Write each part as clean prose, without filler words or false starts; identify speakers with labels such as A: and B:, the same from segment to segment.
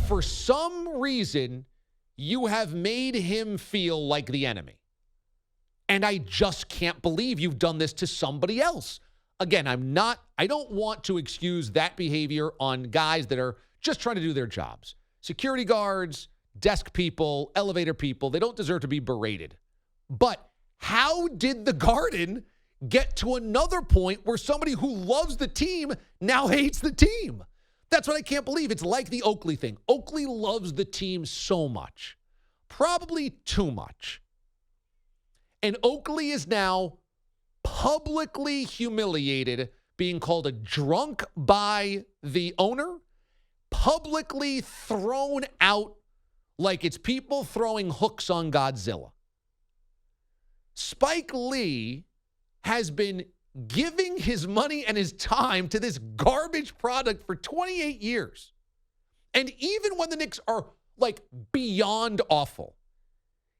A: For some reason, you have made him feel like the enemy. And I just can't believe you've done this to somebody else. Again, I don't want to excuse that behavior on guys that are just trying to do their jobs. Security guards, desk people, elevator people, they don't deserve to be berated. But how did the Garden get to another point where somebody who loves the team now hates the team? That's what I can't believe. It's like the Oakley thing. Oakley loves the team so much, probably too much. And Oakley is now publicly humiliated, being called a drunk by the owner, publicly thrown out like it's people throwing hooks on Godzilla. Spike Lee has been giving his money and his time to this garbage product for 28 years. And even when the Knicks are like beyond awful,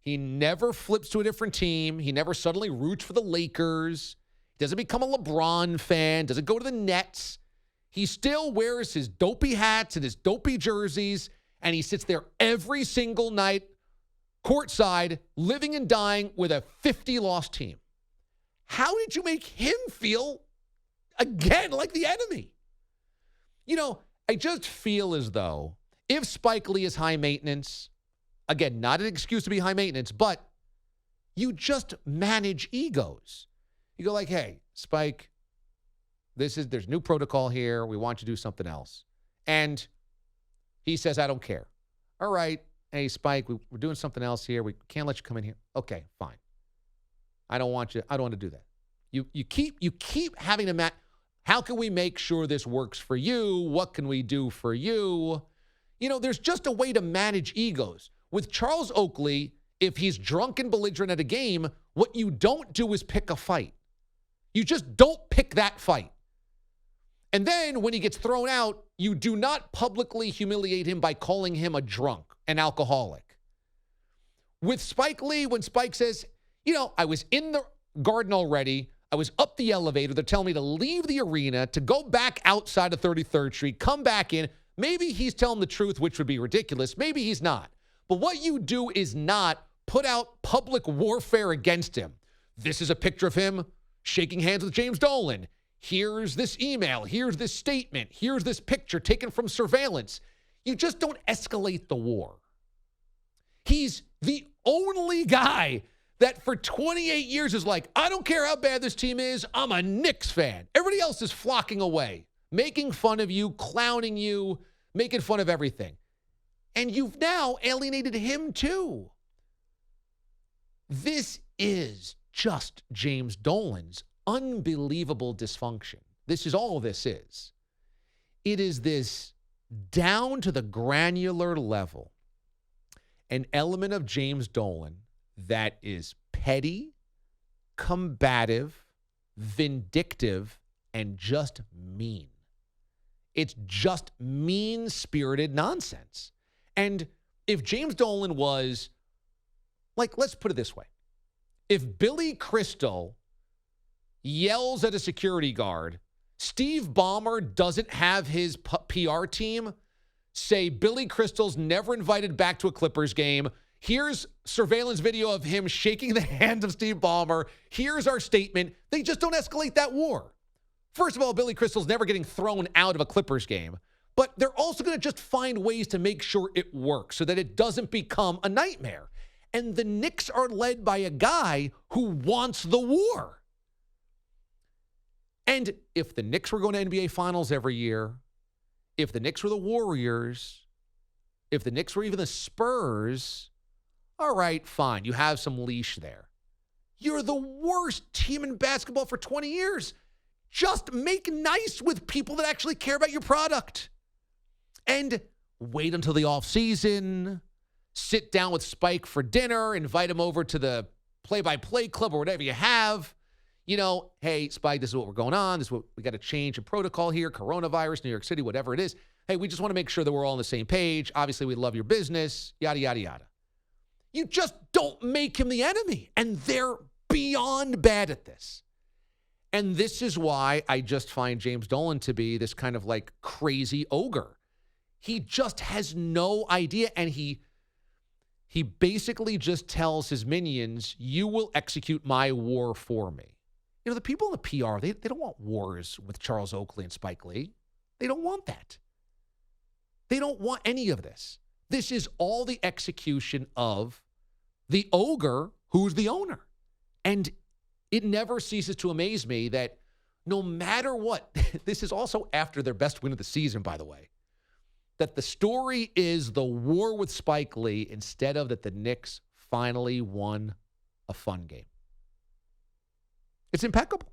A: he never flips to a different team. He never suddenly roots for the Lakers. He doesn't become a LeBron fan, doesn't go to the Nets. He still wears his dopey hats and his dopey jerseys, and he sits there every single night, courtside, living and dying with a 50-loss team. How did you make him feel, again, like the enemy? I just feel as though if Spike Lee is high maintenance, again, not an excuse to be high maintenance, but you just manage egos. You go like, hey, Spike, there's new protocol here. We want you to do something else. And he says, I don't care. All right. Hey, Spike, we're doing something else here. We can't let you come in here. Okay, fine. I don't want to do that. You keep having to how can we make sure this works for you? What can we do for you? There's just a way to manage egos. With Charles Oakley, if he's drunk and belligerent at a game, what you don't do is pick a fight. You just don't pick that fight. And then when he gets thrown out, you do not publicly humiliate him by calling him a drunk, an alcoholic. With Spike Lee, when Spike says, I was in the Garden already, I was up the elevator, they're telling me to leave the arena, to go back outside of 33rd Street, come back in. Maybe he's telling the truth, which would be ridiculous. Maybe he's not. But what you do is not put out public warfare against him. This is a picture of him shaking hands with James Dolan. Here's this email. Here's this statement. Here's this picture taken from surveillance. You just don't escalate the war. He's the only guy that for 28 years is like, I don't care how bad this team is. I'm a Knicks fan. Everybody else is flocking away, making fun of you, clowning you, making fun of everything. And you've now alienated him too. This is just James Dolan's unbelievable dysfunction. This is all this is. It is this down to the granular level, an element of James Dolan that is petty, combative, vindictive, and just mean. It's just mean-spirited nonsense. And if James Dolan was, let's put it this way. If Billy Crystal yells at a security guard, Steve Ballmer doesn't have his PR team say Billy Crystal's never invited back to a Clippers game. Here's surveillance video of him shaking the hand of Steve Ballmer. Here's our statement. They just don't escalate that war. First of all, Billy Crystal's never getting thrown out of a Clippers game, but they're also going to just find ways to make sure it works so that it doesn't become a nightmare. And the Knicks are led by a guy who wants the war. And if the Knicks were going to NBA Finals every year, if the Knicks were the Warriors, if the Knicks were even the Spurs, all right, fine, you have some leash there. You're the worst team in basketball for 20 years. Just make nice with people that actually care about your product. And wait until the offseason, sit down with Spike for dinner, invite him over to the play-by-play club or whatever you have. Hey, Spike, this is what we're going on. This is what we got to change in protocol here. Coronavirus, New York City, whatever it is. Hey, we just want to make sure that we're all on the same page. Obviously, we love your business, yada, yada, yada. You just don't make him the enemy. And they're beyond bad at this. And this is why I just find James Dolan to be this kind of crazy ogre. He just has no idea. And he basically just tells his minions, you will execute my war for me. You know, the people in the PR, they don't want wars with Charles Oakley and Spike Lee. They don't want that. They don't want any of this. This is all the execution of the ogre who's the owner. And it never ceases to amaze me that no matter what, this is also after their best win of the season, by the way, that the story is the war with Spike Lee instead of that the Knicks finally won a fun game. It's impeccable.